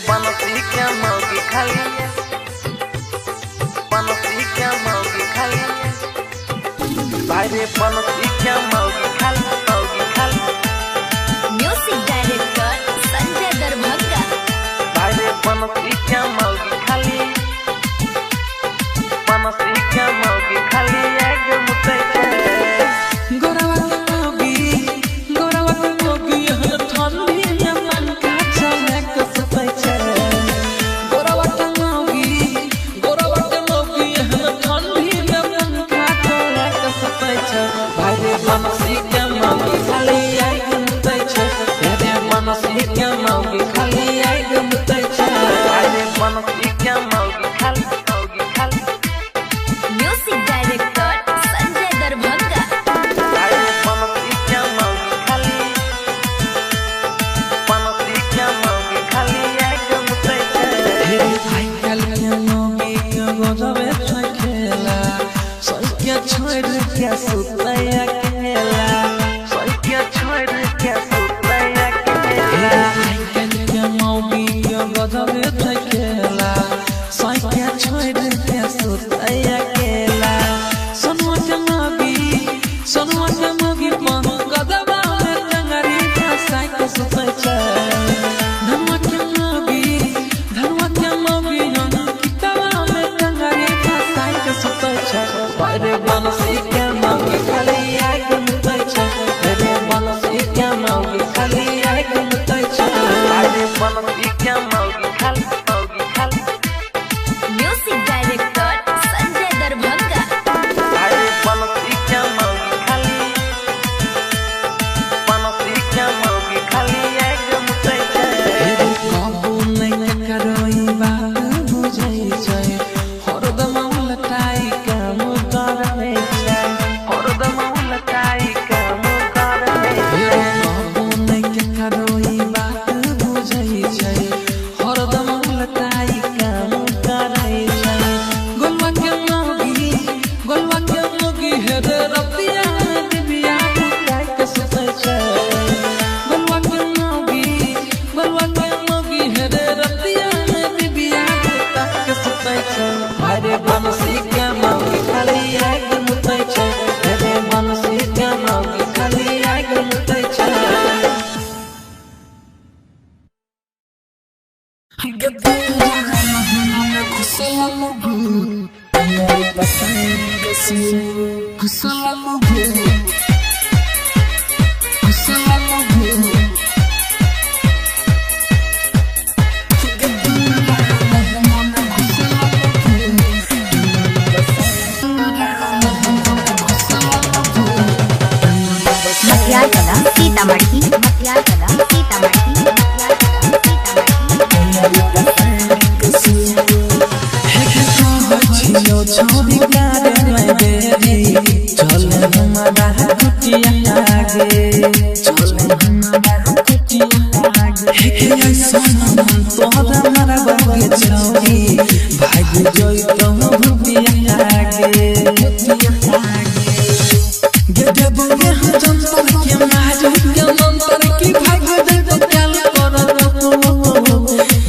बनसी क्या मौगी खाली बनसी क्या मौगी खाली भाई रे बनसी क्या मौगी खाली म्यूजिक डायरेक्टर संजय दरभंगा भाई रे बनसी क्या मौगी खाली बनसी क्या मौगी खाली एक मुते गोरवा के मौगी हर ठंडी में मन का चले कसपै छे गोरवा के मौगी हर ठंडी में मन का चले कसपै छे भाई रे बनसी क्या मौगी खाली एक मुते छे रे बनसी क्या मौगी खाली एक मुते छे भाई रे बनसी क्या मौगी खाली म्यूजिक डायरेक्टर संजय दरभंगा छोड़ के सुतैया केला सोइके छोड़ के सुतैया केला के मौगी के गजबे थकेला सोइके छोड़ के सुतैया केला सोनुआ के मौगी पन गदबा में टंगरी फसाई के सुतै छै धनवा के मौगी हम किताबा में टंगरी फसाई के सुतै छै रे बनसी क्या मौगी खाली एक मुते छे रे बनसी क्या मौगी खाली एक मुते छे रे बनसी क्या मौगी खाली म्यूजिक डायरेक्टर संजय दरभंगा रे बनसी क्या मौगी खाली एक मुते छे रे काबू नहीं करई बात बुझै छै हरदम लटाई काम करबै छै हरदम लटाई काम करबै छै काबू नहीं करई बात बुझै छै हरदम लटाई काम करै छै गोलवा के मौगी हे रे रतिया दिबिया उठाई के सुतै छै गोलवा के मौगी हे रे रतिया दिबिया उठाई के सुतै छै रे बनसी क्या मौगी खाली एक मुते छै रे बनसी क्या मौगी खाली एक मुते छै मटियाला सीतामढ़ी छोड़ी कारे मैं देरी चले हमारा कुटिया आगे हे ऐसा मन तोहरा हमारा बागे छोड़ी भाग जोई तो भूपिया आगे गे बोले हम जनता के मारू के मंत्र की भाग दे तो क्या कर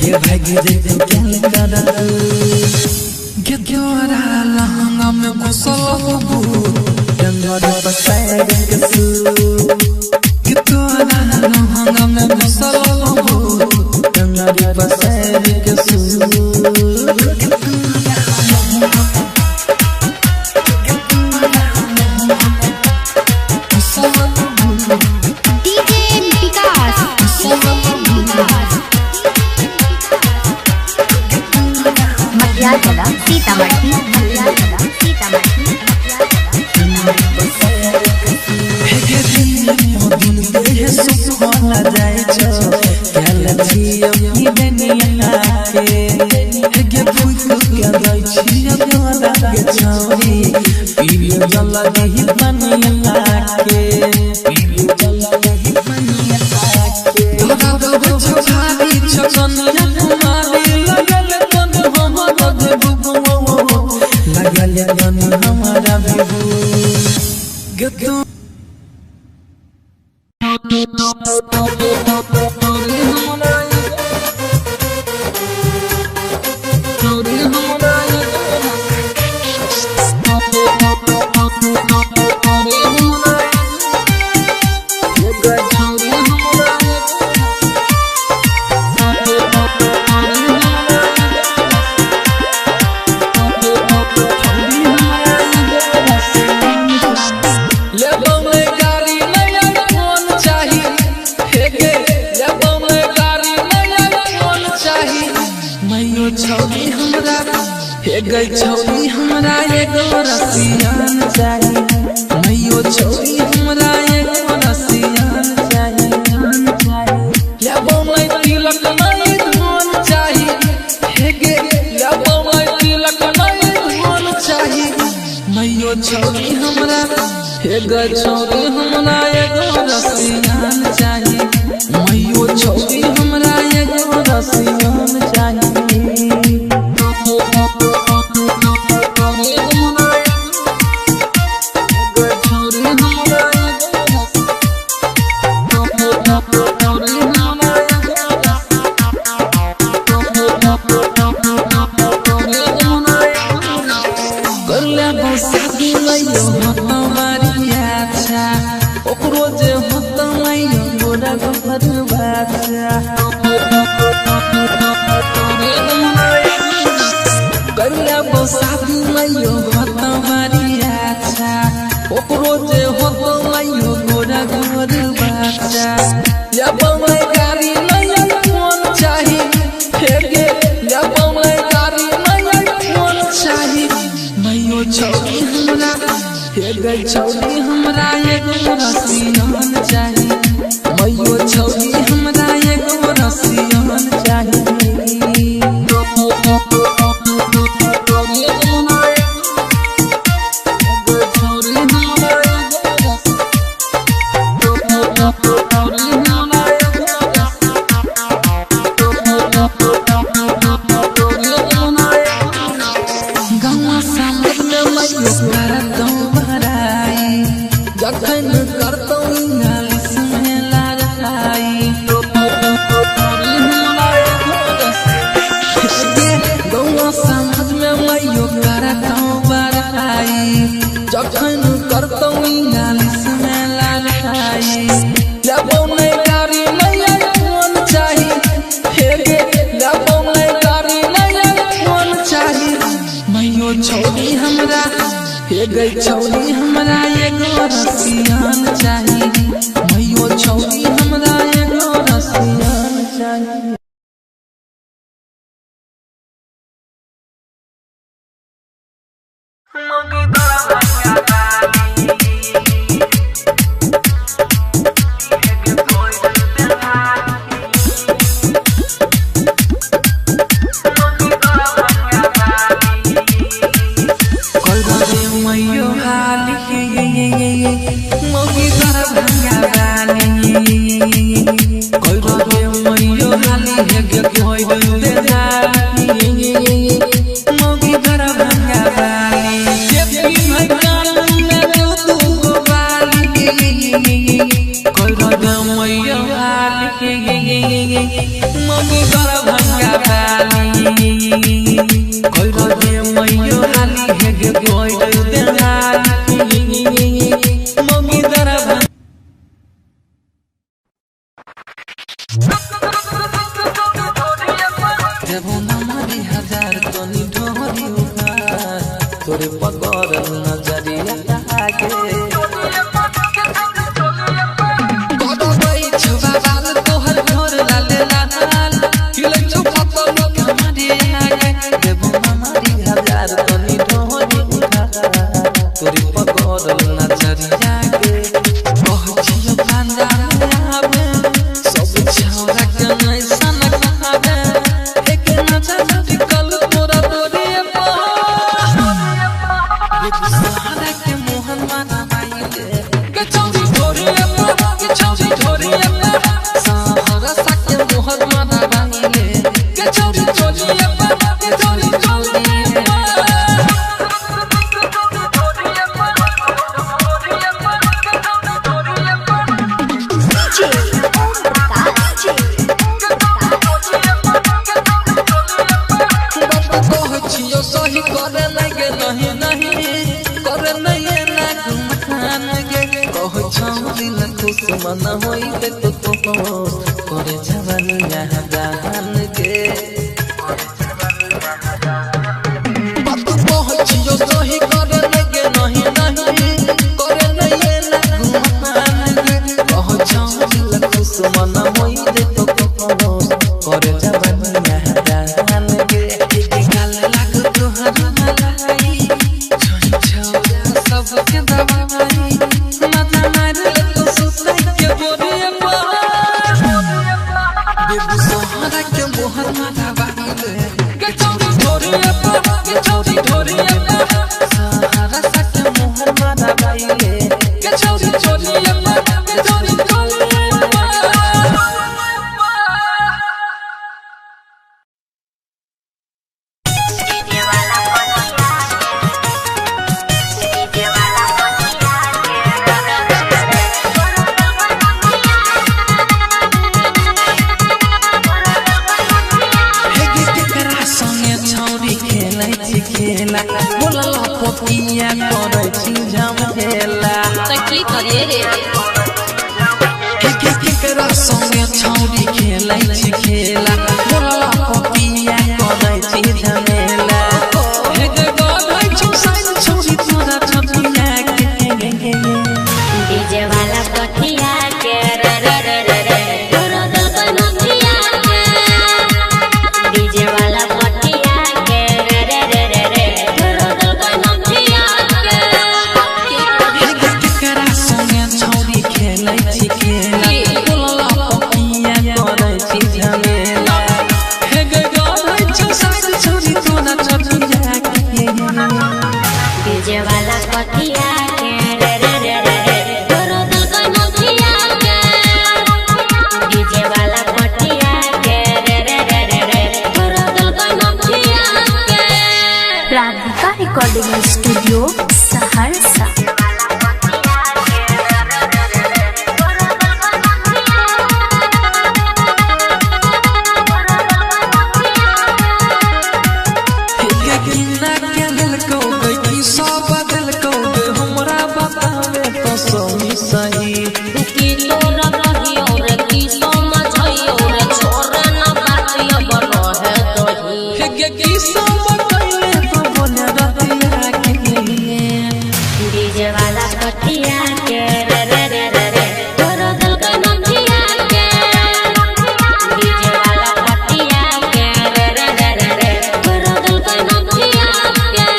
ये भाग दे तो क्या कर Gyora langa me gusalabu Dangara pasai kesu Gyora langa me gusalabu Dangara pasai kesu DJ विकास मटियाला सीतामढ़ी दिन देह सुखला जाय छो केल छियो ई दुनिया के गे फुक के जाय छियो तोरा के छौरी पीलियो जला नहीं बनिया के पीलियो जला नहीं गई छौरी हमरा एगो रसियान चाही मैयो छौरी हमरा एगो रसियान चाही लेबो मैं तिलक नहीं धन चाही हे गे लेबो मैं तिलक नहीं धन चाही मैयो छौरी हमरा हे गई छौरी हमरा एगो रसियान चाही मैयो छौरी हमरा एगो रसियान चाही शादी मैयो होता हमारी अच्छा ओकरो जे होता मैयो गोरा गोर बच्चा जब मैं गाड़ी नहीं फोन चाही फेगे जब मैं गाड़ी नहीं फोन चाही मैयो छौरी हमरा हे गई छौरी हमरा एगो रसियान चाही मैयो छौरी हमरा एगो रसियान चाही जखन करतो इंग्लिश में लड़ाई गौवा समाज में मैयो करतो बड़ाई जखन करतो इंग्लिश में लड़ाई लेबो नहीं गाड़ी नहीं फोन चाही हेगे लेबो नहीं गाड़ी नहीं फोन चाही मैयो छौरी हमरा हे गई छौरी हमरा एगो रसियान चाही मैयो छौरी हमरा एगो रसियान चाही तोरे पकड़ नजरिया आगे तोहर घर लाले लाल देबो हमारी हजार तनी ढोरी उठा तोरे पकड़ नजरिया के पहुंचियो बांधार आवे सब छौरा के नहीं सनक आवे एक नजर निकल तोरा तोरे सहारा के मोहन माना आइले के छौरी ढोरी के छौरी ढोरी सहारा साके मोहन माना आइले के छौरी ढोरी के छौरी ढोरी सही करे लगे नहीं नहीं करे नहीं ना घुमान गे कह छौरी न खुश मन होई ते तो करे जवानी यहाँ जान गे बात पहुंचियो सही करे लगे नहीं नहीं करे नहीं ना घुमान गे कह छौरी न खुश मन होई ते तो करे जवानी यहाँ जान गे गाल लाग तोहर छौरी खेलै छी खेला बोलला पपिया करै छी झमेला हे गे गाय छौ साइड छौरी तोरा छपिया के डीजे वाला पटिया के रे रे रे रे रे तोरा दल का नथिया के डीजे वाला पटिया के रे रे रे रे रे तोरा दल का नथिया के हे गे केकरा संगे छौरी खेलै छी खेला बोलला पपिया करै छी झमेला हे गे गाय छौ साइड छौरी तोरा छपिया के डीजे वाला पटिया के रे रे रे रे रे तोरा दल का नथिया के डीजे वाला पटिया के रे रे रे रे रे तोरा दल का नथिया के Radhika recording studio Saharsa DJ वाला पटिया के रे रे रे रे रे तोरा दल का नथिया के डीजे वाला पटिया के रे रे रे रे रे तोरा दल का नथिया के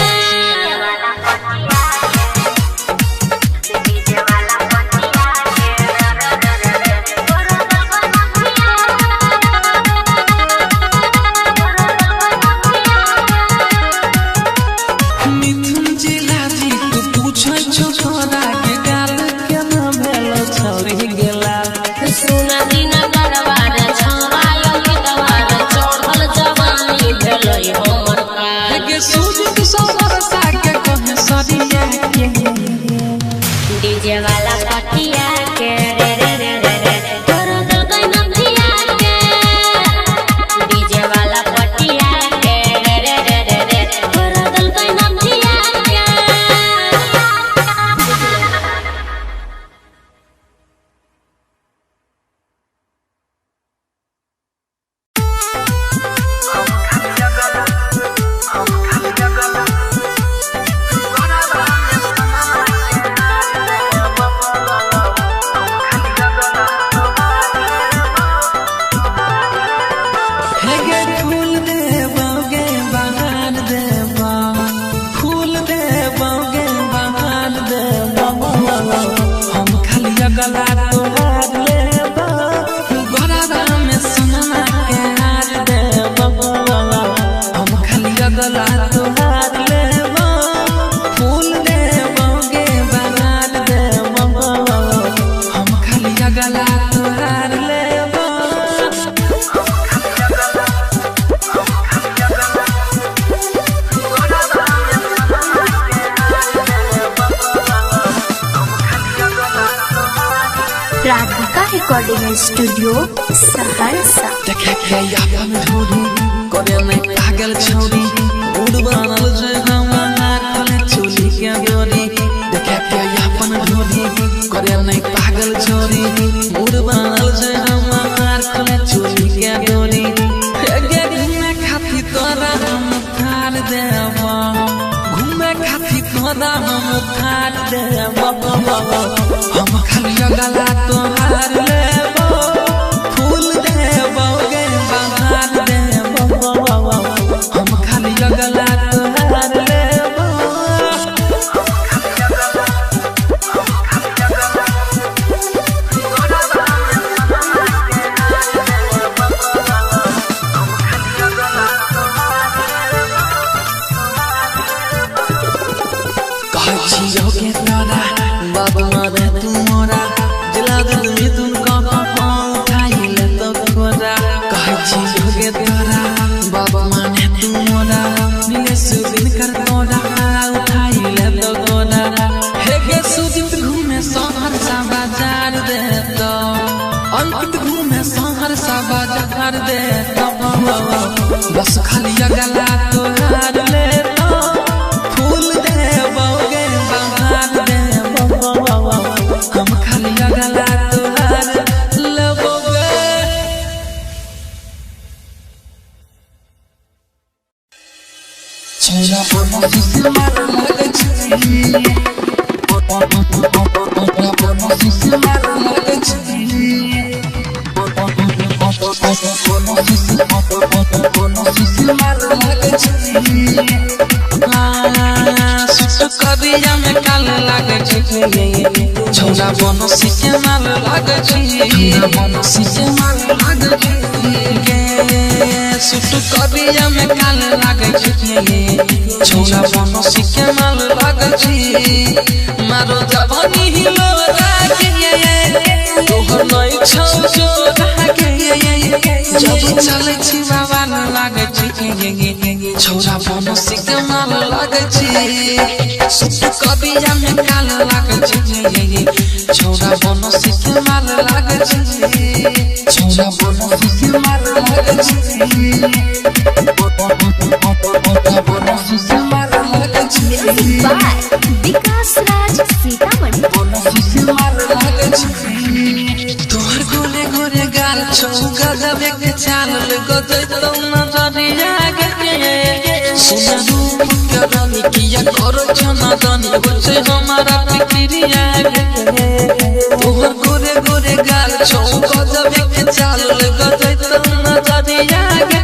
डीजे वाला पटिया के रे रे रे रे रे तोरा दल का नथिया मिथुन जिला जी तू पूछै छौ तोरा के गाल के ना भेलो छौरी गेला सुना दिन करवार छौरायो गीतवार चढ़ल जवानी भेलै हमर का गे सूरज सरसा के कहे सरिया के डीजे वाला पटिया के रे रे रे रे रे तोरा दल का नथिया के डीजे वाला पटिया के रे रे रे रे रे तोरा दल का नथिया के हे गे फूल देबोगे बहान देबो फूल देबोगे बहान देबो हम खाली गला तोहार लेबो गोराबा में सोना के हार देबो हम खाली गला तोहार लेबो फूल देबोगे बहान देबो हम खाली गला तोहार लेबो राधिका रिकॉर्डिंग स्टूडियो सहरसा देखे के अपन ढोरी करे नहीं पागल छौरी मूड बनल जे हमार खोले चोली के डोरी देखे के अपन ढोरी करे नहीं पागल छौरी मूड बनल जे हमार खोले चोली के डोरी गे घूमे खाती तोरा हम थार देबो घूमे खाती तोरा हम थार देबो हम खाली गला तोहार लेबो फूल देबोगे बहार देबो हम खाली गला तोहार लेबो कहै छियोगे तोरा बाबू मारे तू मोरा जिला दिल में तुमको उठाई ले तो तोरा कहै छियोगे तोरा बाबू माने तू मोरा मिले सुदिन कर तोरा उठाई ले तो तोरा हे गे सुदिन घूमे शहर सा बाजार दे तो अंकित घूमे शहर सा बाजार दे तो बस खाली गला तोहार ले तो फूल देबोगे बहार देबो हम खाली गला तोहार लेबोगे छोरा बनसी के माल लागे छी बनसी के माल लागे छी सुट करिया में काल लागे छी छोरा बनसी के माल लागे छी मारो जवानी हिलो लागे तोहर नहीं छौ जो लागे जब चले छी बाबा न लागे छी छोरा बनसी के माल लागे छी सुट करिया में काल लागे छी छोरा बनसी के माल लागे छी छोरा बनसी के माल लागे छी बनसी के माल लागे छी विकास राज सीतामढ़ी बनसी के माल लागे छी तोहर गोरे गोरे गाल छौ गजबे के चाल गजै तो नजरिया गे सुना रूप के रानी किया करो छना दानी होछे हमारा फिक्रिया गे तोहर गोरे गोरे गाल छौ गजबे के चाल गजै तो नजरिया गे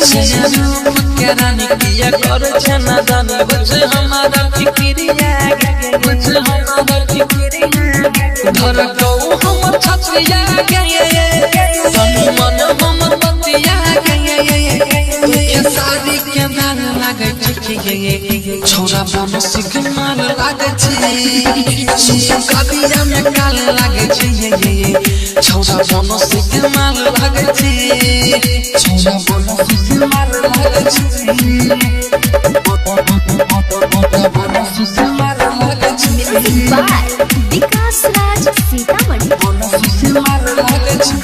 सुना रूप के रानी किया करो छना दानी होछे हमारा फिक्रिया गे होछे हमारा फिक्रिया धर कौ हमर छछिया गे तनु मन हमर बतिया गे के शादी के माल लागे छी छोरा बनसी के माल लागे छी सुन कबिया में काल लागे छी छोरा बनसी के माल लागे छी छोरा बनसी के माल लागे छी बनसी के माल लागे छी विकास राज सीतामढ़ी बनसी के माल लागे छी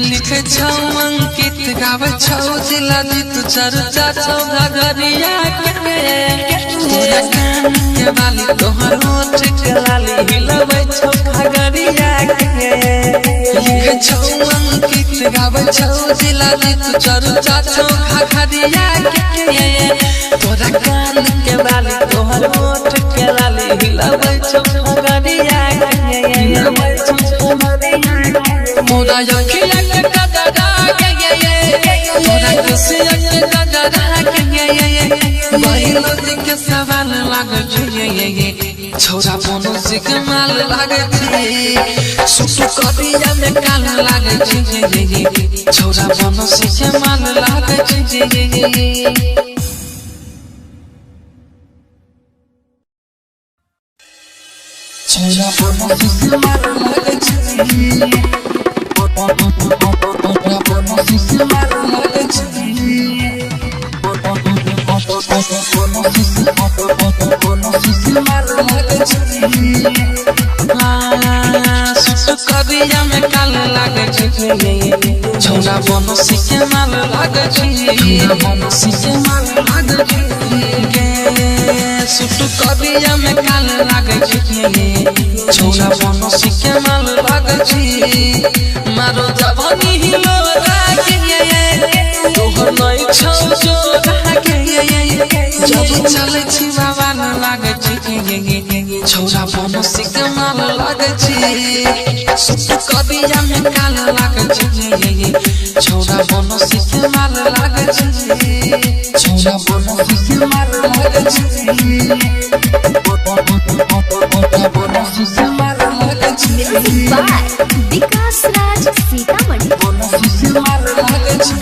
लिखे छौ अंकित गावे छौ जिला जीत चर्चा छौ घगरिया के तोरा कान के बाली तोहर होठ के लाली हिलबै छौ घगरिया के लिखे छौ अंकित गावे छौ जिला जीत चर्चा छौ घगरिया के तोरा कान के बाली तोहर होठ के लाली हिलबै छौ घगरिया के हिलबै छौ घगरिया मोरा अखिया के गगरा के तोरा खुशिया के गगरा के महिला के सवाल लागे छी छोरा बनसी के माल लागे छी सुट करिया में काल लागे छी छोरा बनसी के माल लागे छी छोरा बनसी के माल लागे छी बनसी के माल लागे छी बनसी के माल लागे छी सुट करिया में काल लागे छी छोरा बनसी के माल लागे छी बनसी के माल लागे छी सुट करिया में काल लागे छी छोरा बनसी के माल लागे छी मारो जवानी हिलो लागे तोहर नहीं छौ जो लागे जब चले छी बाबा न लागे छी छोरा बनसी के माल लागे छी सुट करिया में काल लागे छी छोरा बनसी के माल लागे छी छोरा बनसी के माल लागे छी बनसी के माल लागे छी विकास राज सीतामढ़ी बनसी के माल लागे छी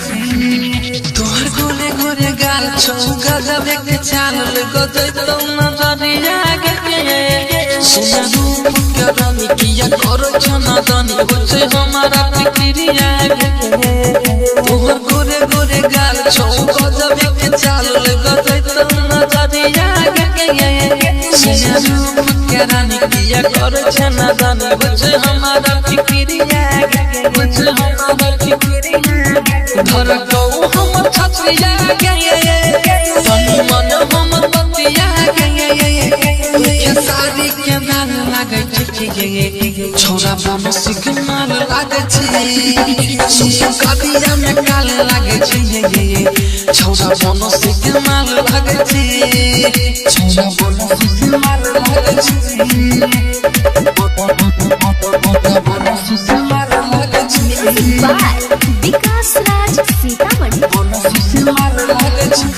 तोहर गोरे गोरे गाल छौ गजबे के चाल गजै तो नजरिया गे सुना रूप के रानी किया करो छना दानी होछे हमारा फिक्रिया गे तोहर गोरे गोरे गाल छौ गजबे के चाल गजै तो नजरिया गे सुना रूप के रानी किया करो छना दानी होछे हमारा फिक्रिया गे होछे हमारा फिक्रिया धर कौ हमर छछिया गे तनु मन हमर बतिया गे के शादी के माल लागे छी छोरा बनसी के माल लागे छी सुन कबिया में काल लागे छी छोरा बनसी के माल लागे छी छोरा बनसी के माल लागे छी बनसी के माल लागे छी विकास राज सीतामढ़ी बनसी के माल लागे छी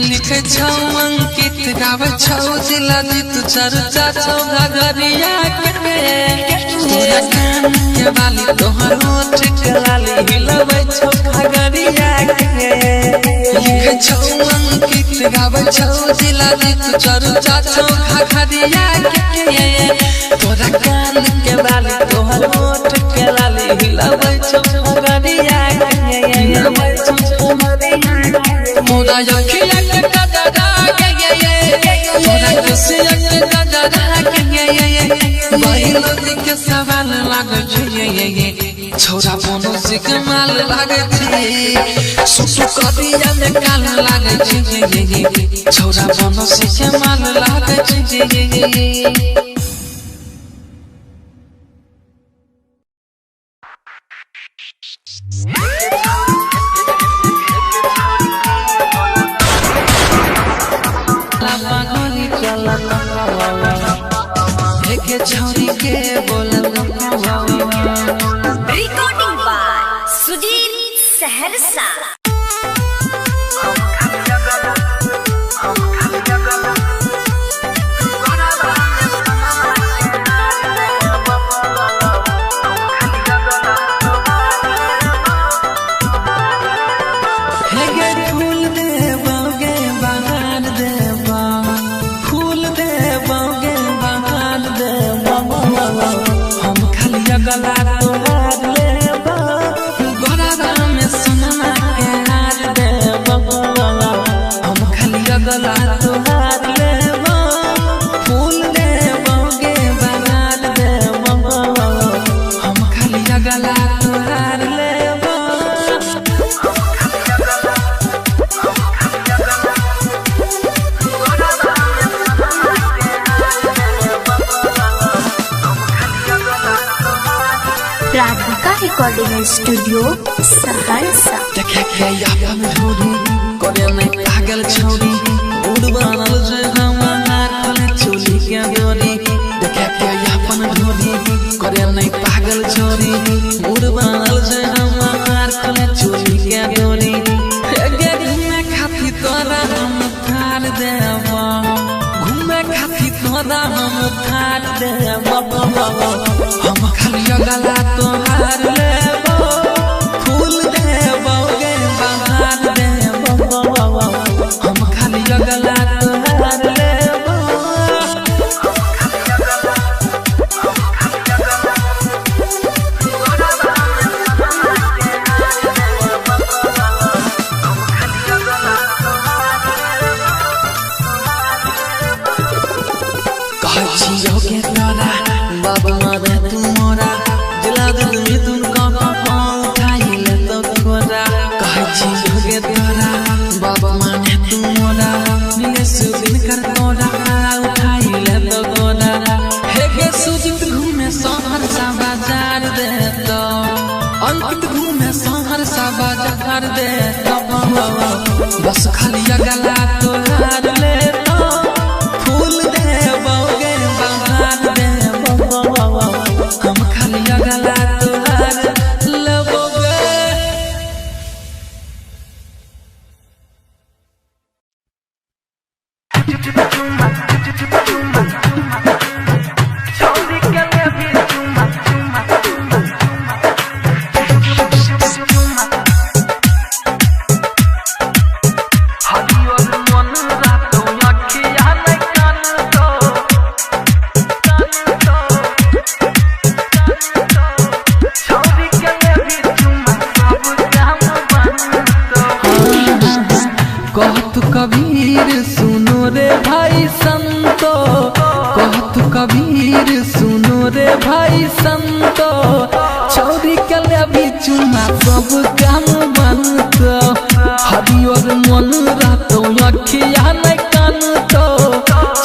लिखे छौ अंकित गावे छौ जिला जीत चर्चा चौधा घरिया के तोरा कान के बाली तोहर होठ के लाली हिलबै छौ घरिया के लिखे छौ अंकित गाबै छौ जिला जीत चर्चा चौधा घरिया के तोरा कान के बाली तोहर होठ के लाली हिलबै छौ घरिया के हिलबै छौ घरिया मोरा अखिया के गजरा तोरा खुशिया के गजरा के बाइलोजी के सवाल लागे छे छोरा बोनो से कमाल लागे छे सुसु करिया में काल लागे छे छोरा बोनो से कमाल लागे छे छौरी के बोलल रिकॉर्डिंग बाय सुजीत सहरसा गला तोहार लेबा गरारा में सोना के हार देबा हम खाली गला तोहार लेबा फूल देबा गे बनार देबा हम खाली गला तोहार लेबा राधिका रिकॉर्डिंग स्टूडियो सहरसा देखे के अपन ढोरी करे नहीं पागल छौरी उड़ बनल जे हमार खोले चोली के डोरी देखे के अपन ढोरी करे नहीं पागल छौरी उड़ बनल जे हमार खोले चोली के डोरी गे घूमे खाती तोरा हम थार देबा घूमे खाती तोरा हम थार देबा हम खाली गला तोहार लेबा फूल देबा गे बहार देबा हम खाली गला तोहार लेबा कहछि योगे तोरा बाबा मारे तू मोरा दिला दिल में तुम का उठाई ले तो खोरा कहछि योगे तोरा बाबा माने तू मोरा मिले सुदिन कर तोरा उठाई ले तो खोरा हे गे सुजित घूमे शहर सा बाजार दे तो अंकित घूमे शहर सा बाजार दे तो बस खाली गला तोहार ले तो फूल देबा गे बहार देबा हम खाली गला तोहार लेबो गे कहत कबीर सुनो रे भाई संतो कहत कबीर सुनो रे भाई संतो छौरी के लेबी चुमा सब काम बनतो हरियर मन रहतो अखिया नहीं कानतो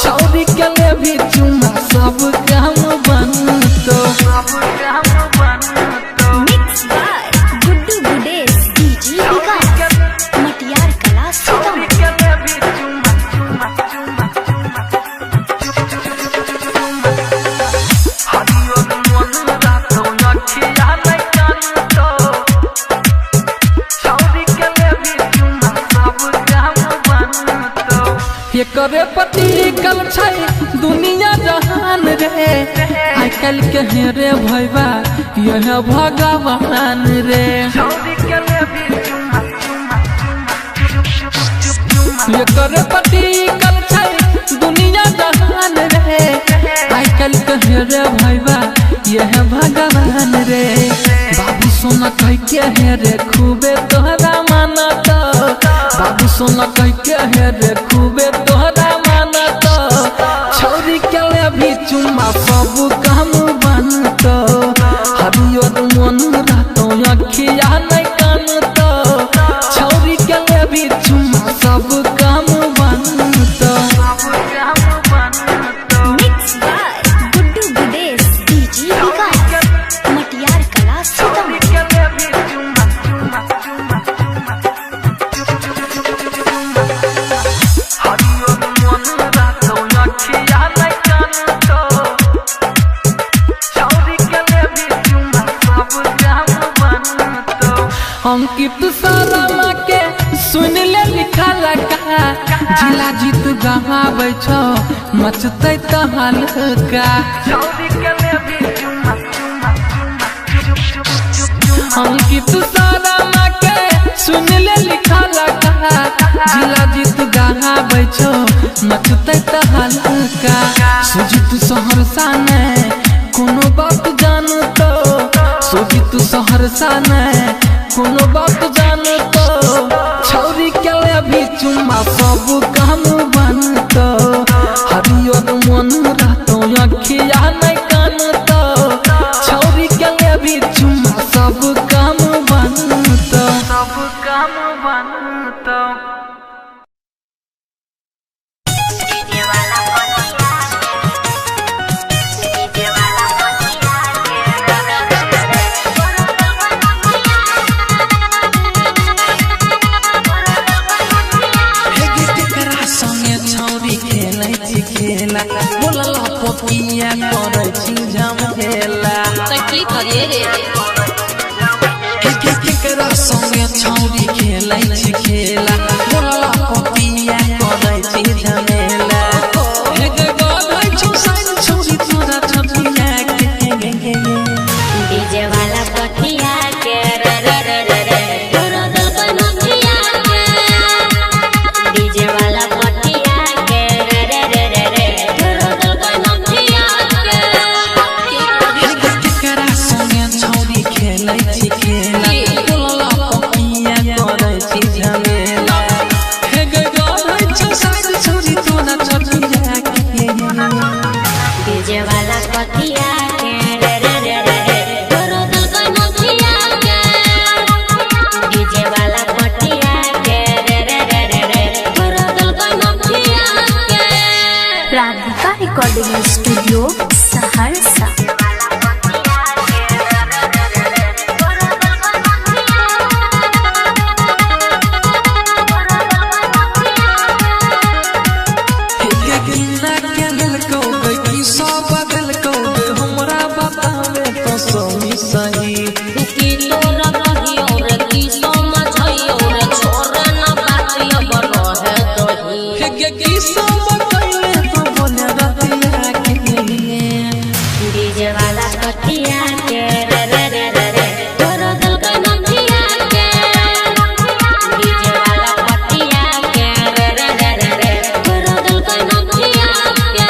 छौरी के लेबी चुमा सब काम बनतो मिक्स बाय गुड्डू गुडेस डीजे विकास मटियार कला सीतामढ़ी सब कल के हेरे भैया यह भगवान रे ये करे पति कल छै दुनिया जहान रे आई कल के हेरे भैया यह भगवान रे बाबू सोना कह के हेरे खूबे तोहरा मानत बाबू सोना कह के हेरे खूबे तोहरा मानत छौरी के ले भी चुम्मा सब काम बनत हरियर मन रहतो अखिया नहीं कानत छौरी के ले भी चुम्मा सब काम बनत mix by Guddu Gudesh DJ विकास मटियार कला सीतामढ़ी अंकित शर्मा के सुन ले लिखा लगा जिला जीत गवाबै छौ मचतै तहलका अंकित शर्मा के सुन ले लिखा लगा जिला जीत गवाबै छौ मचतै तहलका सुजीत सहरसा ने कोनो बात जानतो सुजीत सहरसा ने कोनो बात जानतो छौरी के ले भी चुम्मा सब काम बनतो हरियर मन रहतो अखिया नहीं कानतो छौरी के ले भी चुम्मा सब काम बनतो खेला बोला पपिया करे छी झमेला की करिए रे केकरा संगे छौरी खेलै छी खेला बोला पपिया करे छी झमेला हे गे गाधै छी साइन छौरी तोरा छपिया के डीजे वाला पटिया के रे रे रे रे रे तोरा दल का नथिया के डीजे वाला पटिया के रे रे रे रे रे तोरा दल का नथिया के केकरा संगे छौरी खेलै छी खेला बोला पपिया करे छी झमेला हे गे गाधै छी साइन छौरी तोरा छपिया के डीजे वाला पटिया के रे रे रे रे रे तोरा दल का नथिया के डीजे वाला पटिया के रे रे रे रे रे तोरा दल का नथिया के राधिका रिकॉर्डिंग स्टूडियो सहरसा हमरा बतावे तो सही की तोरा रहियो रे की समझइयो रे छोरा ना बातियो बनो है दही की सब कइले तो बोले रतिया के डीजे वाला पटिया के रे रे रे रे रे तोरा दल का नथिया के डीजे वाला पटिया के रे रे रे रे रे तोरा दल का नथिया के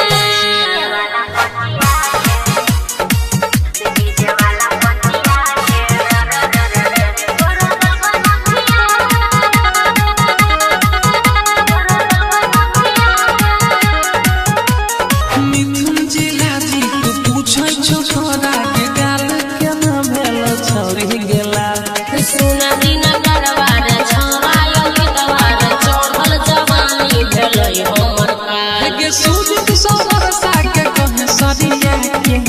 डीजे वाला पटिया के रे रे रे रे रे तोरा दल का नथिया मिथुन जिला जी तू पूछै छौ तोरा के गाल केना भेल छौरी गेला सुना दिन करवार छौरायो गीतवार चढ़ल जवानी भेलै हमर का गे सुजीत सहरसा के कहे सरिया के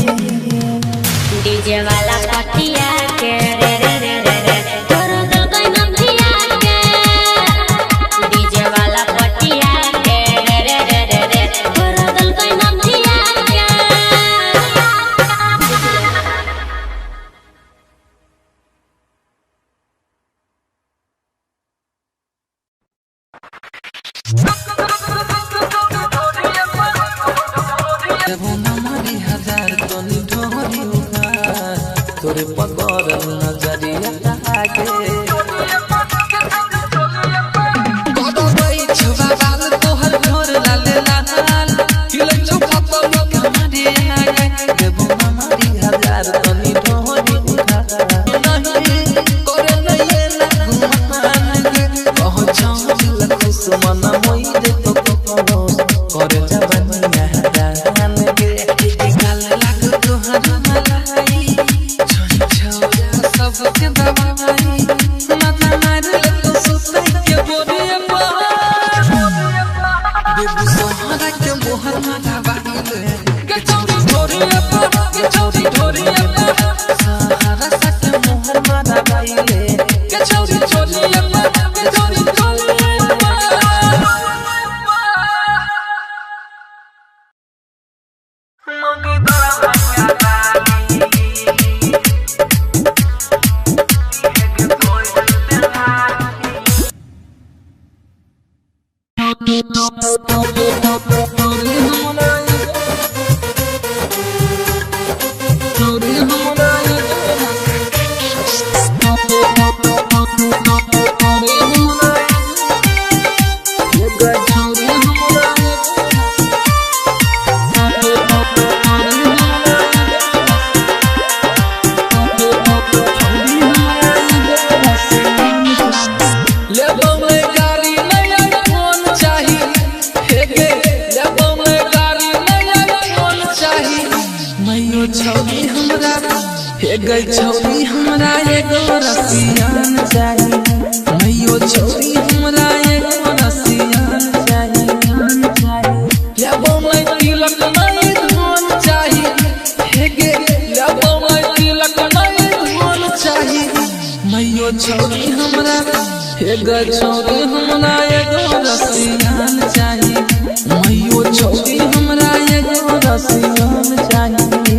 डीजे वाला पटिया के रे रे रे रे रे तोरा दल का नथिया के डीजे वाला पटिया के रे रे रे रे रे तोरा दल का नथिया के जब हमारी हजार तो निढोर तोरे पगड़ नजरिया आगे गदबै छुबा बाल तोहर घर लाले लाल हिलै छु पतल कमारे आगे देबो हमारी हजार तनी ढोरी उठा नहीं करे नहीं ना घुमान के कह छौल खुशमन मोई दे तो करे जवानी महरान के गाल लाग तोहर मलाई छौरा सबके दबाई माथा मार तो सुतै के बोरे बेबू सोहरा के मोहर माथा बाहिले के चौरी ढोरी सहारा सके मोहर माथा बाहिले के चौरी चोली के चौरी गई छौरी हमरा एगो रसियान चाही मैयो छौरी हमरा एगो रसियान चाही लेबो मैं तिलक नहीं धन चाही हेगे लेबो मैं तिलक नहीं धन चाही मैयो छौरी हमरा हेगे छौरी हमरा एगो रसियान चाही मैयो छौरी हमरा एगो रसियान चाही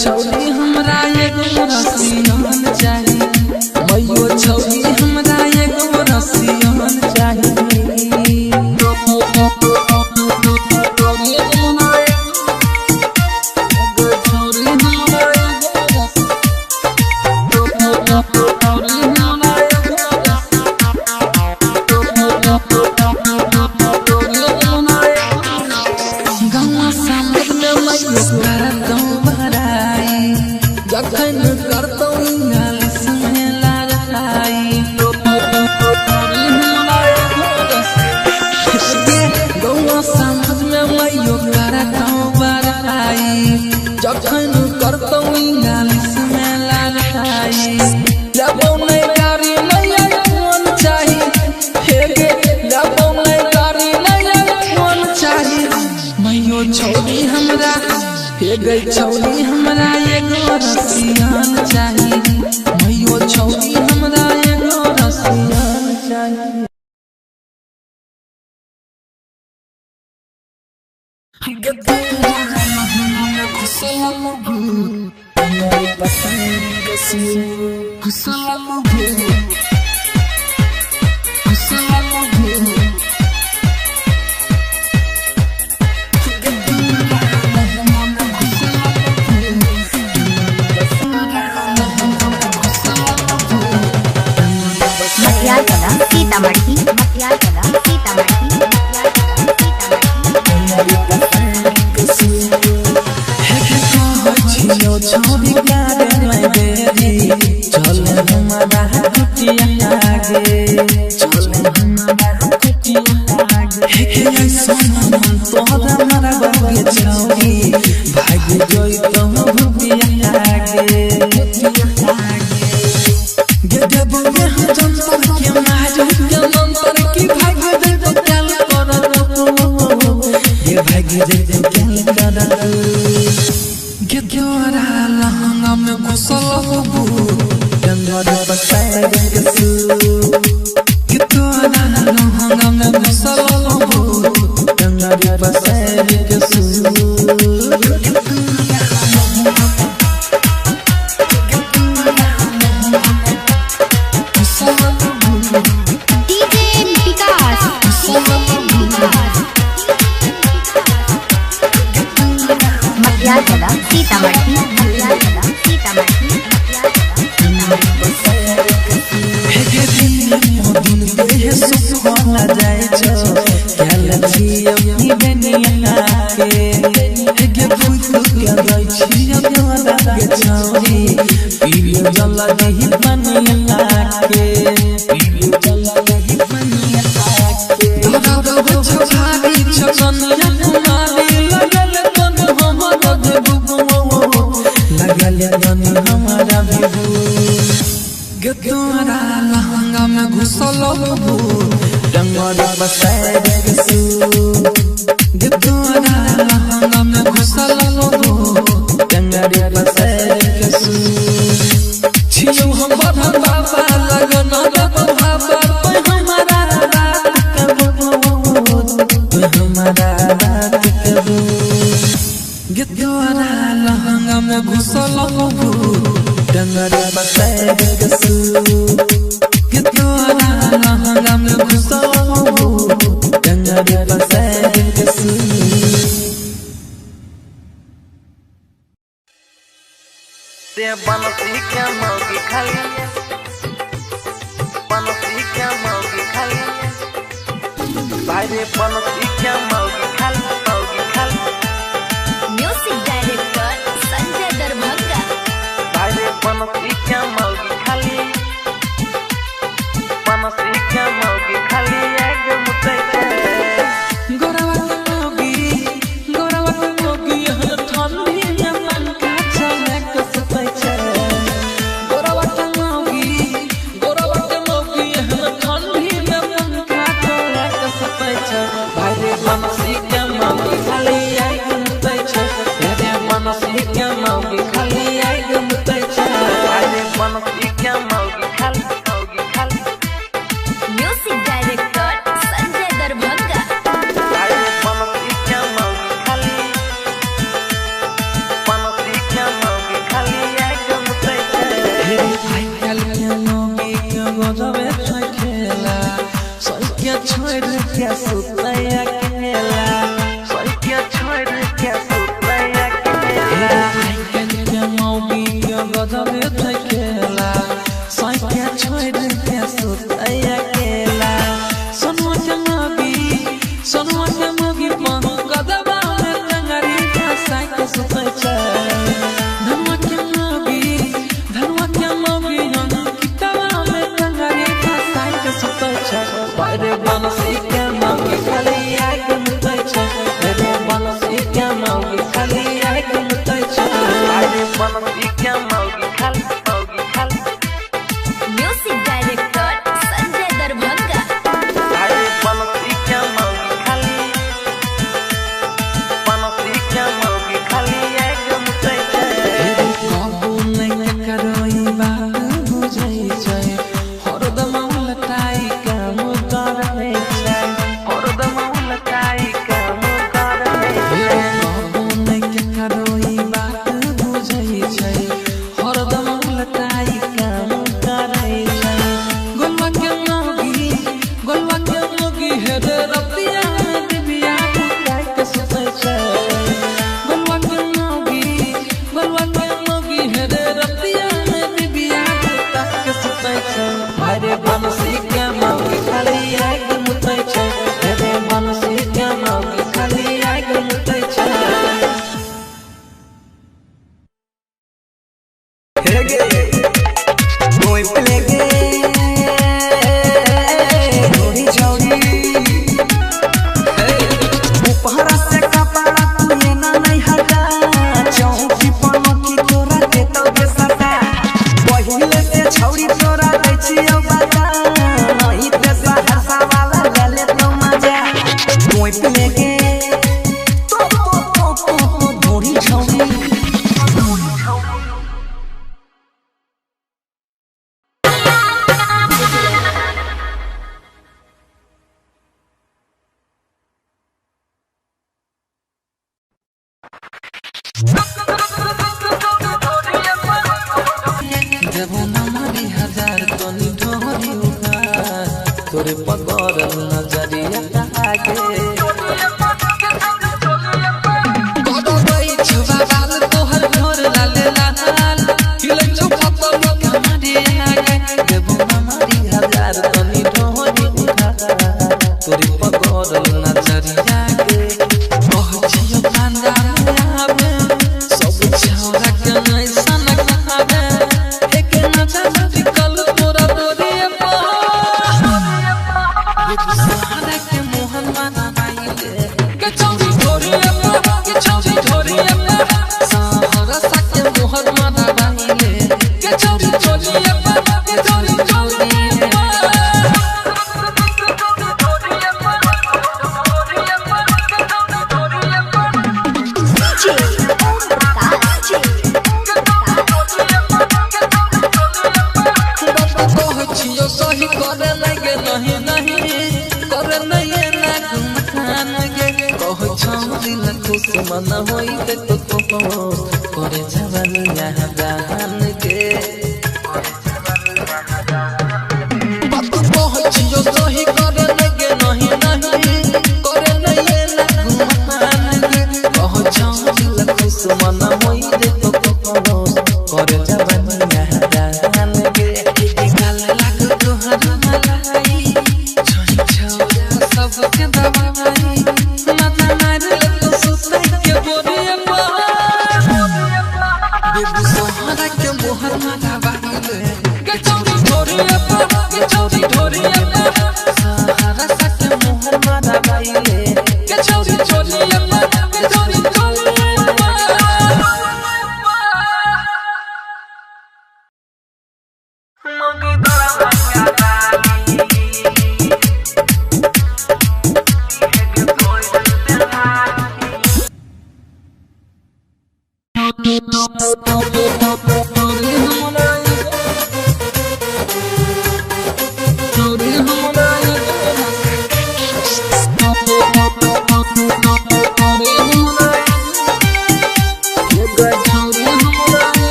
छौरी हमरा एगो रसियान चाही मैयो छौरी हमरा एगो रसियान चाही गई छौरी हमरा एगो रसियान चाही मैयो छौरी हमरा एगो रसियान चाही सीतामढ़ी छौरी मन तोहरा मारा बागे छौरी भाग जोई तो भुतिया आगे गे देबो में हम जंतर के मारू के मंतर की भाग दे तो क्या कर गे भाग दे तो क्या कर गे जोरा लहंगा में घुसल हो डंगर बसाए के सू गे तोरा लहंगा में घुसल हो डंगर बसाए के सू सीतामढ़ी हे दिन देह सुख होला जाय छो कैल छी अपनी बनिया के हे फूल के जाय छी तोरा के छौरी पीलियो जला दही बनिया के पीलियो जला दही बनिया के दादा छाड़ी छकनिया कुमारी लगल तन हमरा देबू लगल तन हमरा देबू गे तोरा लहंगा में घुसल हो डंगर बसाए के सू गे तोरा लहंगा में घुसल हो डंगर बसाए के सू छियो हम बधन बाबा लगन दब बाबा पे हमारा रात कबो पे हमारा रात कबो गे तोरा लहंगा में घुसल हो डंगर बसाए के सू गे तोरा लहंगा में घुसल हो डंगर बसाए के सू ते बनसी क्या मौगी खाली बनसी क्या मौगी खाली भाई रे बनसी क्या मौगी खाली म्यूजिक डायरेक्टर संजय दरभंगा भाई रे बनसी क्या मौगी खाली बनसी क्या मौगी खाली एक मुते गोरवा के मोगी यहाँ ठंडी में मन का चले कसते छे गोरवा के मोगी यहाँ ठंडी में मन का चले कसते छे भाई रे बनसी देबो ना मारी हजार तनी ढोरी उधार तोरे पकड़ नजरिया आगे कदो गई छुबा बाल तोहर घोर लाले लाल हिलै छौ पतल कमारी आगे देबो ना मारी हजार तनी ढोरी उधार तोरे पकड़ नजरिया आगे पहुँचियो पांडा आवे सब छौरा के नहीं सनक आवे एक नजर निकल तोरा तोरे सहारा के मोहन माना बाइले के चौरी ढोरी के चौरी ढोरी सहारा सा के मोहन माना बाइले के चौरी ढोरी के चौरी ढोरी सही करे लगे नहीं नहीं करे नहीं ना घुमान गे कह छौरी न खुश मन होई ते तो करे जवानी यहाँ दान गे बात पहुँचियो सही करे लगे नहीं नहीं करे नहीं ना घुमान गे कह छौरी न खुश मन होई ते तो करे जवानी यहाँ दान गे सबके दबाई माथा मारे तो सुतई के बोरिया बेबू सहारा के मोहर माथा बाइले के चौरी ढोरिया के चौरी ढोरिया सहारा सा के मोहर माथा बाइले के चौरी ढोरिया के चौरी ढोरिया मंगी तोरा मंगा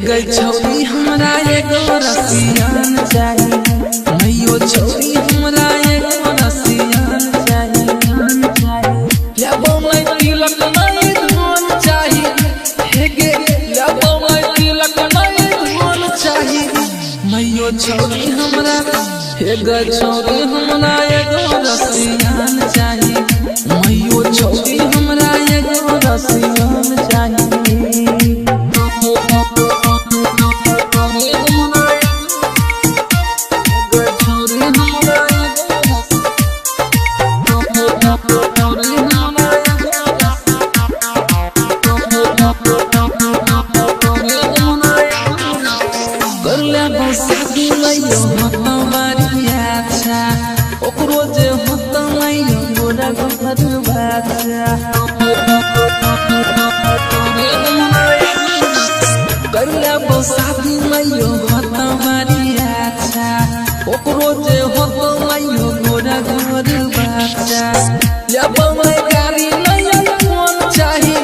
गई छौरी हमरा एगो रसियान चाही मैयो छौरी हमरा एगो रसियान चाही लेबो मैं तिलक नहीं धन चाही हे गे लेबो मैं तिलक नहीं धन चाही मैयो छौरी हमरा हे गई छौरी हमरा एगो रसियान चाही मैयो छौरी हमरा एगो रसियान चाही शादी मैयो होता मारी अच्छा ओकरो जे होतो मैयो गोरा गोर बच्चा लेबो मैं गाड़ी नहीं फोन चाही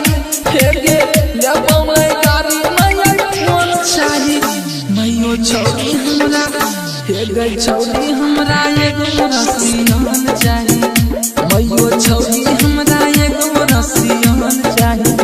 फेर गे लेबो मैं गाड़ी नहीं फोन चाही मैयो छौरी हमरा हे गई छौरी हमरा एगो रसियान चाही मैयो छौरी हमरा एगो रसियान चाही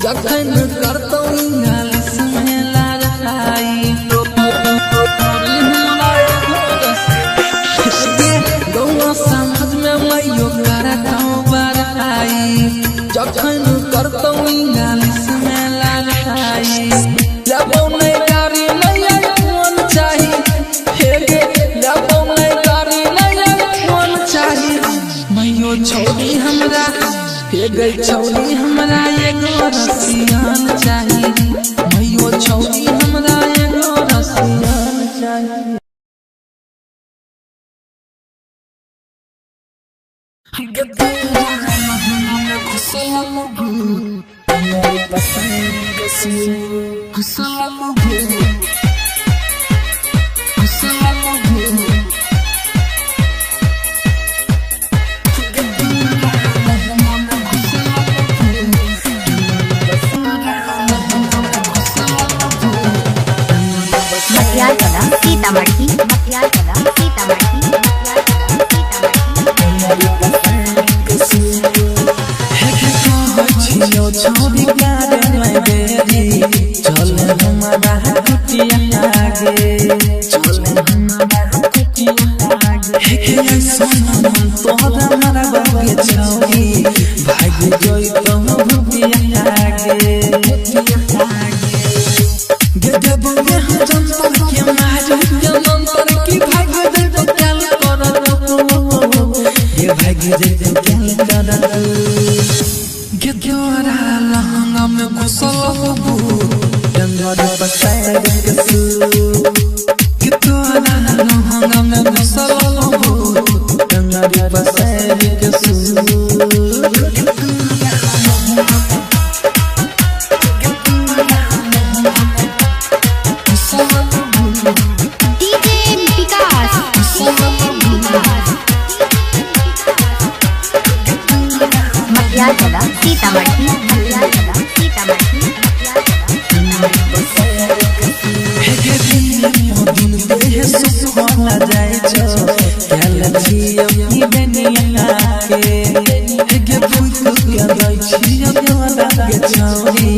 जखन करतो इंग्लिश में लड़ाई गौवा समझ में मैयो करतो बड़ाई जखन करतो इंग्लिश में लड़ाई चाही लेबो नहीं गाड़ी नहीं आईफोन चाही हे गे लेबो नहीं गाड़ी नहीं आईफोन चाही मैयो छौरी हमरा हे गे छौरी हमरा एगो रसियान चाही मैयो छौरी हमरा एगो रसियान चाही मटियार कला सीतामढ़ी मटियार कला सीतामढ़ी छौरी गारे में बेरी चल हमारा कुटिया आगे चल हमारा कुटिया आगे हे सोना मन तोरा हमारा बागे छौरी भाग जोई तो भुटिया आगे गदबो में हम जनता के मारू के मंत्र की भाग दे तो क्या कर ये भाग दे तो क्या कर Gedora lahanga me kusalabu Dangada pasai desu Gedora lahanga me kusalabu Dangada pasai desu DJ विकास मटियार कला सीतामढ़ी मटियार कला सीतामढ़ी दिन देह सुखला जाय छो कैल छियो ई बेनिया के हे फुक के जाय छियो तोरा के छौरी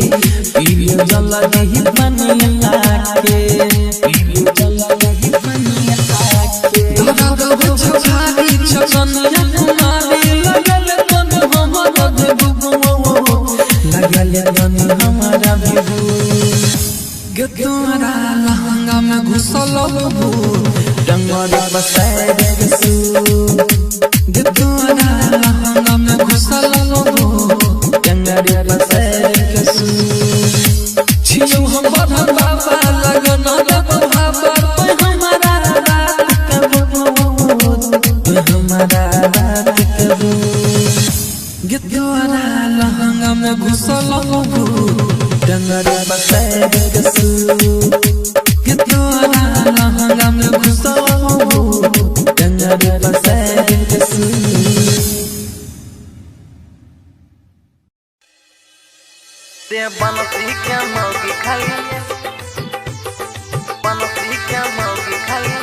पीरियो जल दही बनिया के पीरियो जल दही बनिया के धरा दब छारी छकनिया कुमारी लगल तन हमरा देबू लगल तन हमरा देबू गदोरा लहंगा में घुसल बबू डंगरी बसाए देसू गदोरा लहंगा में घुसल बबू डंगरी बसाए देसू छियो हम बढ़न बाबा लगन देब बाबा पे हमारा रात के बबू पे हमारा रात के बबू गदोरा लहंगा में घुसल बबू डंगरी बसाए देसू गदोरा लहंगा में घुसल बबू डंगरी बसाए देसू ते बनसी क्या मौगी खाली बनसी क्या मौगी खाली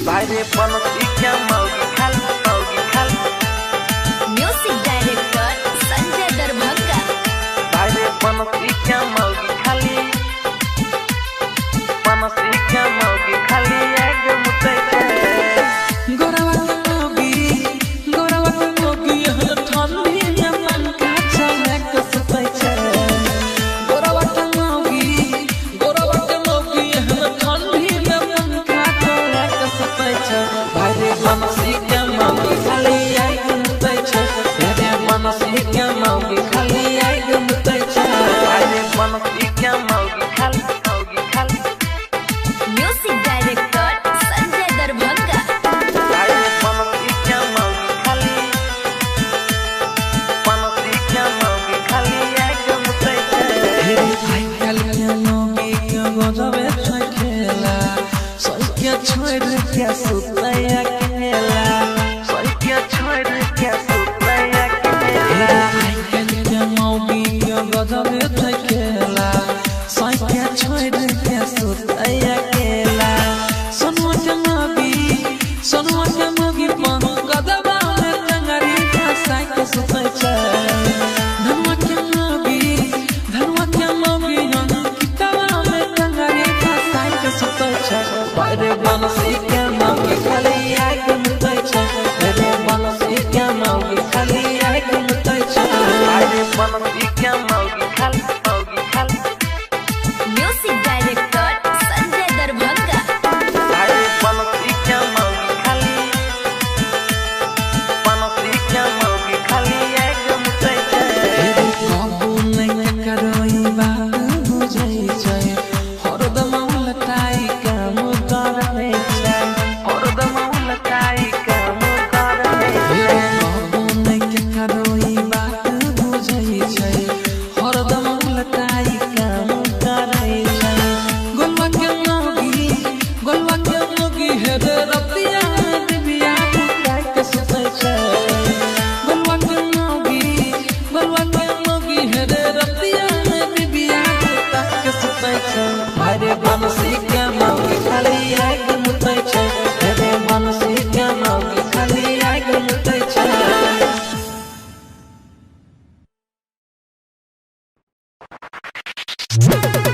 भाई रे बनसी क्या मौगी खाली म्यूजिक डायरेक्टर संजय दरभंगा भाई रे बनसी क्या मौगी खाली बनसी क्या मौगी खाली एक मुते गोरवा के मोगी हर ठंडी में मन का चले कसते छे गोरवा के मोगी हर ठंडी में मन का चले कसते छे भाई रे बनसी के मोगी खाली आई घूमते छे रे बनसी के मोगी खाली आई घूमते छे भाई रे बनसी क्या मौगी खाली म्यूजिक डायरेक्टर संजय दरभंगा भाई रे बनसी क्या मौगी खाली एक मुते हे भाई कल के मोगी के गोजबे खेला सोच के छोड़ के सुते अकेला सोई क्या छोड़ के सुते हे अकेला भाई कल के मोगी के गोजबे खेला सोच के छोड़ के सुते अकेला सोनुआ के मोगी पन गदबा में टंगरी फंसा के सुते छे धनुआ के मोगी हम किताबा में टंगरी फंसा के सुते छे रे बनसी के मोगी खाली आई घूमते छे रे बनसी के मोगी खाली आई घूमते छे भाई रे बनसी क्या मौगी खाली के